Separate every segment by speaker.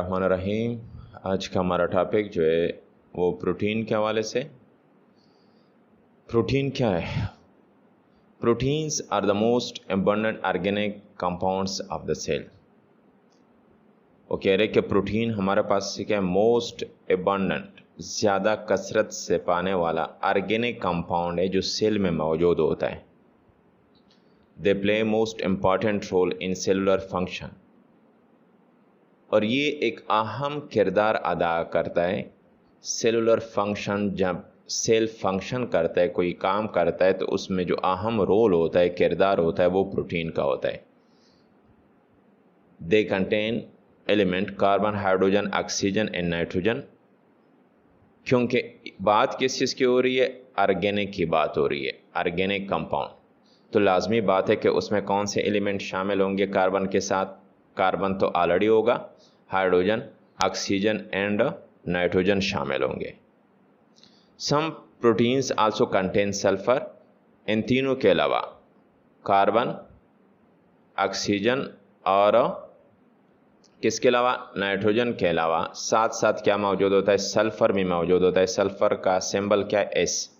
Speaker 1: बिस्मिल्लाहिर्रहमानिर्रहीम। आज का हमारा टॉपिक जो है वो प्रोटीन के हवाले से। प्रोटीन क्या है? Proteins are the most abundant organic compounds of the cell. वो कह रहे कि प्रोटीन हमारे पास क्या है? मोस्ट एबंडेंट, ज़्यादा कसरत से पाने वाला ऑर्गेनिक कंपाउंड है जो सेल में मौजूद होता है। They play most important role in cellular function, और ये एक अहम किरदार अदा करता है सेलुलर फंक्शन। जब सेल फंक्शन करता है, कोई काम करता है, तो उसमें जो अहम रोल होता है, किरदार होता है, वो प्रोटीन का होता है। They contain element carbon, hydrogen, oxygen and nitrogen. क्योंकि बात किस चीज़ की हो रही है? ऑर्गेनिक की बात हो रही है, ऑर्गेनिक कंपाउंड। तो लाजमी बात है कि उसमें कौन से एलिमेंट शामिल होंगे कार्बन के साथ? कार्बन तो ऑलरेडी होगा, हाइड्रोजन, ऑक्सीजन एंड नाइट्रोजन शामिल होंगे। Some proteins also contain sulphur. इन तीनों के अलावा कार्बन, ऑक्सीजन और किसके अलावा? नाइट्रोजन के अलावा साथ साथ क्या मौजूद होता है? सल्फर भी मौजूद होता है। सल्फर का सिंबल क्या है? S.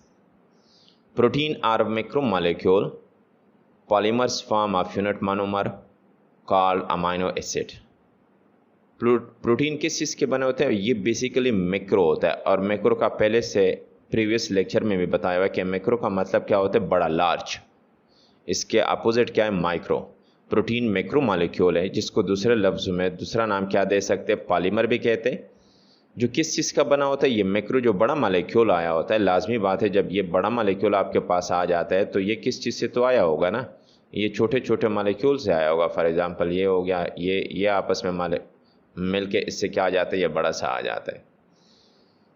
Speaker 1: Protein are macromolecule polymers form of unit monomer called amino acid. Protein किस चीज़ के बने होते हैं? ये बेसिकली मैक्रो होता है, और मैक्रो का पहले से प्रीवियस लेक्चर में भी बताया हुआ है कि मैक्रो का मतलब क्या होता है? बड़ा, लार्ज। इसके अपोजिट क्या है? माइक्रो। प्रोटीन मैक्रो मॉलिक्यूल है, जिसको दूसरे लफ्ज़ में दूसरा नाम क्या दे सकते हैं? पॉलीमर भी कहते हैं। जो किस चीज़ का बना होता है? ये मैक्रो जो बड़ा मॉलिक्यूल आया होता है। लाजमी बात है, जब ये बड़ा मॉलिक्यूल आपके पास आ जाता है तो ये किस चीज़ से तो आया होगा ना? ये छोटे छोटे मॉलिक्यूल से आया होगा। फॉर एग्जांपल ये हो गया, ये आपस में मिल के इससे क्या आ जाता है? ये बड़ा सा आ जाता है।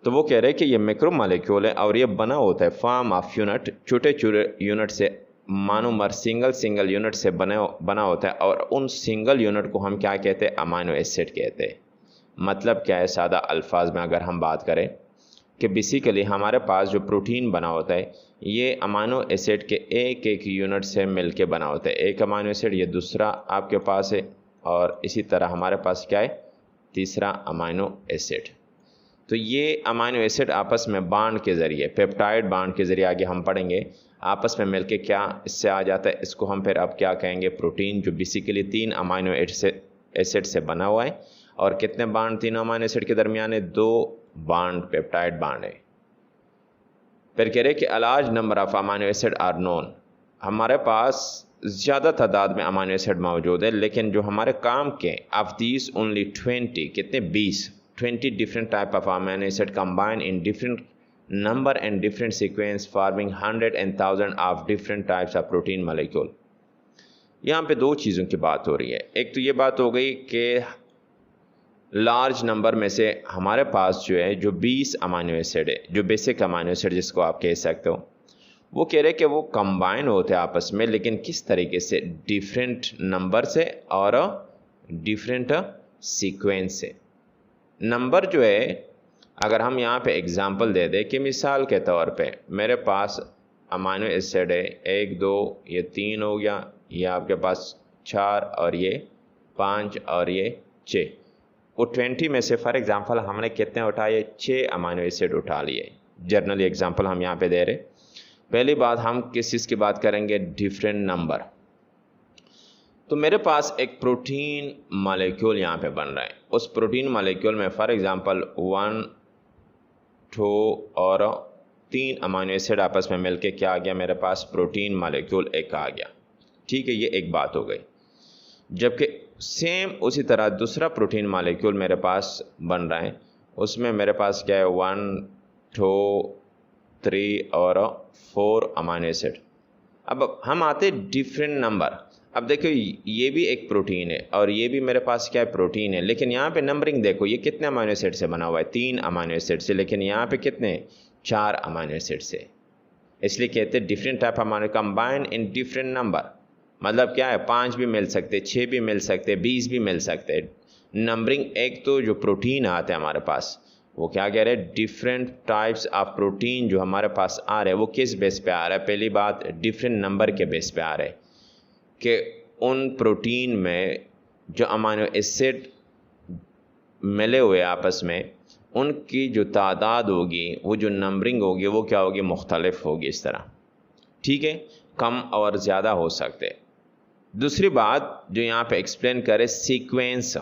Speaker 1: तो वो कह रहे हैं कि ये मैक्रो मॉलिक्यूल है और ये बना होता है फॉर्म ऑफ यूनिट, छोटे छोटे यूनिट से, मोनोमर, सिंगल यूनिट से बना होता है। और उन सिंगल यूनिट को हम क्या कहते हैं? अमाइनो एसिड कहते हैं। मतलब क्या है? सादा अल्फाज में अगर हम बात करें कि बेसिकली हमारे पास जो प्रोटीन बना होता है, ये अमाइनो एसिड के एक एक यूनिट से मिलके बना होता है। एक अमाइनो एसिड, ये दूसरा आपके पास है, और इसी तरह हमारे पास क्या है? तीसरा अमाइनो एसिड। तो ये अमाइनो एसिड आपस में बांड के ज़रिए, पेप्टाइड बांड के ज़रिए, आगे हम पढ़ेंगे, आपस में मिलके क्या इससे आ जाता है? इसको हम फिर अब क्या कहेंगे? प्रोटीन, जो बेसिकली 3 अमाइनो एसिड से बना हुआ है। और कितने बांड 3 अमाइनो एसिड के दरमियान है? 2 बांड, पेप्टाइड बांड है। फिर कह रहे कि a large number of amino acid are known. हमारे पास ज़्यादा तादाद में अमाइनो एसिड मौजूद है, लेकिन जो हमारे काम के ऑफ दीज ओनली 20, कितने? 20 different type of amino acid combine in different number and different sequence forming 100 and 1000 of different types of protein molecule. यहाँ पे 2 चीज़ों की बात हो रही है। एक तो ये बात हो गई कि लार्ज नंबर में से हमारे पास जो है, जो 20 अमाइनो एसिड है, जो बेसिक अमाइनो एसिड जिसको आप कह सकते हो, वो कह रहे कि वो कंबाइन होते हैं आपस में, लेकिन किस तरीके से? डिफरेंट नंबर से और डिफरेंट सीक्वेंस से। नंबर जो है, अगर हम यहाँ पे एग्जांपल दे दें कि मिसाल के तौर पे मेरे पास अमाइनो एसिड है 1 2, ये 3 हो गया, ये आपके पास 4, और ये 5, और ये 6। वो 20 में से फॉर एग्जांपल हमने कितने उठाए? 6 अमाइनो एसिड उठा लिए। जनरली एग्जांपल हम यहाँ पे दे रहे। पहली बात, हम किस चीज़ की बात करेंगे? Different number. तो मेरे पास एक प्रोटीन मॉलिक्यूल यहाँ पे बन रहा है। उस प्रोटीन मॉलिक्यूल में फॉर एग्जांपल 1 2 और 3 अमाइनो एसिड आपस में मिलके क्या आ गया? मेरे पास प्रोटीन मॉलिक्यूल एक आ गया। ठीक है, ये एक बात हो गई। जबकि सेम उसी तरह दूसरा प्रोटीन मॉलिक्यूल मेरे पास बन रहा है, उसमें मेरे पास क्या है? 1 2 3 और 4 अमाइनो एसिड। अब हम आते डिफरेंट नंबर। अब देखो, ये भी एक प्रोटीन है और ये भी मेरे पास क्या है? प्रोटीन है। लेकिन यहाँ पे नंबरिंग देखो, ये कितने अमाइनो एसिड से बना हुआ है? 3 अमाइनो एसिड से। लेकिन यहाँ पे कितने? 4 अमाइनो एसिड से। इसलिए कहते हैं different type amino combine in different number. मतलब क्या है? 5 भी मिल सकते, 6 भी मिल सकते, 20 भी मिल सकते। नंबरिंग, एक तो जो प्रोटीन आते हैं हमारे पास, वो क्या कह रहे हैं? डिफरेंट टाइप्स ऑफ प्रोटीन जो हमारे पास आ रहे हैं, वो किस बेस पे आ रहा है? पहली बात, डिफरेंट नंबर के बेस पे आ रहे हैं कि उन प्रोटीन में जो अमाइनो एसिड मिले हुए आपस में, उनकी जो तादाद होगी, वो जो नंबरिंग होगी, वो क्या होगी, मुख्तलिफ होगी इस तरह। ठीक है, कम और ज़्यादा हो सकते। दूसरी बात जो यहाँ पे एक्सप्लेन करे, सीक्वेंस,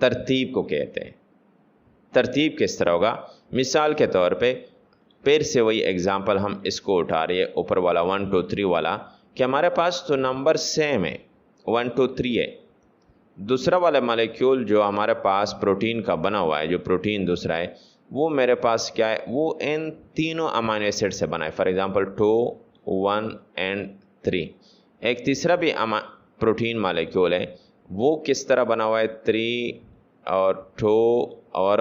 Speaker 1: तरतीब को कहते हैं। तरतीब किस तरह होगा, मिसाल के तौर पे फिर से वही एग्जांपल हम इसको उठा रहे हैं, ऊपर वाला 1 2 3 वाला, कि हमारे पास तो नंबर सेम है, 1 2 3 है। दूसरा वाला मॉलिक्यूल जो हमारे पास प्रोटीन का बना हुआ है, जो प्रोटीन दूसरा है, वो मेरे पास क्या है, वो इन तीनों अमाइनो एसिड से बना है। For example 2 1 and 3। एक तीसरा भी प्रोटीन मॉलिक्यूल है, वो किस तरह बना हुआ है, 3 और 2 और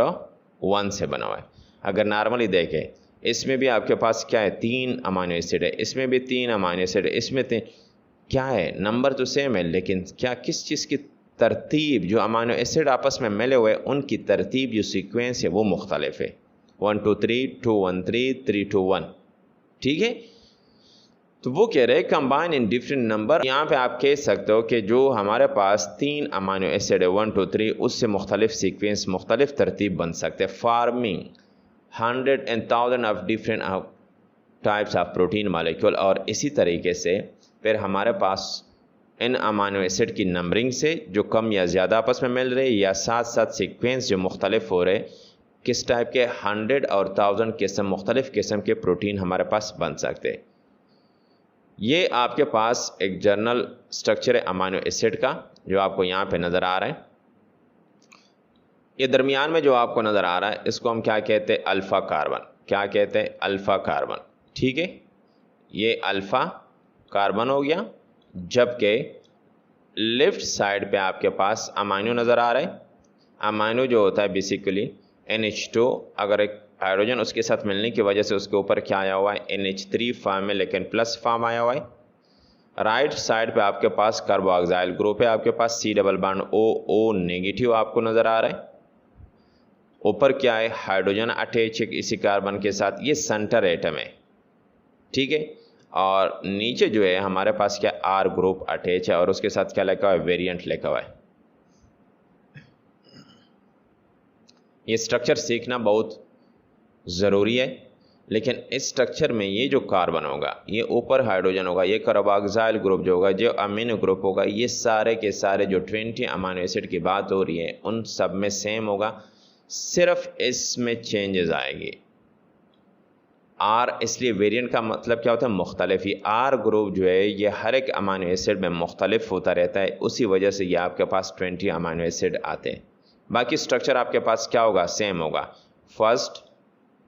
Speaker 1: 1 से बना हुआ है। अगर नॉर्मली देखें, इसमें भी आपके पास क्या है, 3 अमाइनो एसिड है, इसमें भी 3 अमाइनो एसिड है, इसमें क्या है, नंबर तो सेम है, लेकिन क्या किस चीज़ की तरतीब, जो अमाइनो एसिड आपस में मिले हुए उनकी तरतीब, जो सीक्वेंस है, वो मुख्तलिफ है। 1 2 3 2 1 3 3 2 1। ठीक है, तो वो कह रहे कंबाइन इन डिफरेंट नंबर। यहाँ पे आप कह सकते हो कि जो हमारे पास 3 अमाइनो एसिड है 1 2 3, उससे मुख्तलिफ सीक्वेंस, मुख्तलिफ तरतीब बन सकते हैं, farming 100 and 1000 of different types of protein molecule. और इसी तरीके से फिर हमारे पास इन अमाइनो एसिड की नंबरिंग से जो कम या ज़्यादा आपस में मिल रहे, या साथ साथ सीक्वेंस जो मुख्तलिफ हो रहे, किस टाइप के 100 और 1000 किस्म, मुख्तलिफ किस्म के प्रोटीन हमारे पास बन सकते। ये आपके पास एक जनरल स्ट्रक्चर है अमाइनो एसिड का, जो आपको यहाँ पे नज़र आ रहा है। ये दरमियान में जो आपको नज़र आ रहा है, इसको हम क्या कहते हैं, अल्फ़ा कार्बन। क्या कहते हैं, अल्फ़ा कार्बन। ठीक है, ये अल्फ़ा कार्बन हो गया। जबकि लेफ्ट साइड पे आपके पास अमाइनो नज़र आ रहा है। अमाइनो जो होता है बेसिकली NH2, अगर एक हाइड्रोजन उसके साथ मिलने की वजह से उसके ऊपर क्या आया हुआ है, NH3 फॉर्म में, लेकिन प्लस फॉर्म आया हुआ है। राइट साइड पे आपके पास कार्बोक्सिल ग्रुप है, आपके पास C double bond OO negative आपको नज़र आ रहा है। ऊपर क्या है, हाइड्रोजन अटैच है इसी कार्बन के साथ, ये सेंटर एटम है। ठीक है, और नीचे जो है हमारे पास क्या, R ग्रुप अटैच है, और उसके साथ क्या लिखा हुआ है, वेरिएंट लिखा हुआ है। ये स्ट्रक्चर सीखना बहुत ज़रूरी है, लेकिन इस स्ट्रक्चर में ये जो कार्बन होगा, ये ऊपर हाइड्रोजन होगा, ये कार्बोक्सिल ग्रुप जो होगा, जो अमीनो ग्रुप होगा, ये सारे के सारे जो 20 अमीनो एसिड की बात हो रही है, उन सब में सेम होगा, सिर्फ इसमें चेंजेस आएगी। R, इसलिए वेरिएंट का मतलब क्या होता है, मुख्तलिफ। ही R ग्रुप जो है ये हर एक अमीनो एसिड में मुख्तलिफ होता रहता है, उसी वजह से ये आपके पास 20 अमीनो एसिड आते हैं। बाकी स्ट्रक्चर आपके पास क्या होगा, सेम होगा। First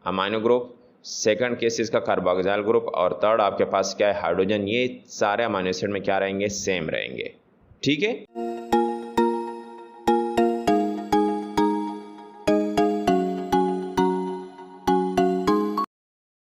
Speaker 1: amino group, second case इसका कार्बोक्सिल ग्रुप, और थर्ड आपके पास क्या है, हाइड्रोजन। ये सारे अमीनो एसिड में क्या रहेंगे, सेम रहेंगे। ठीक है।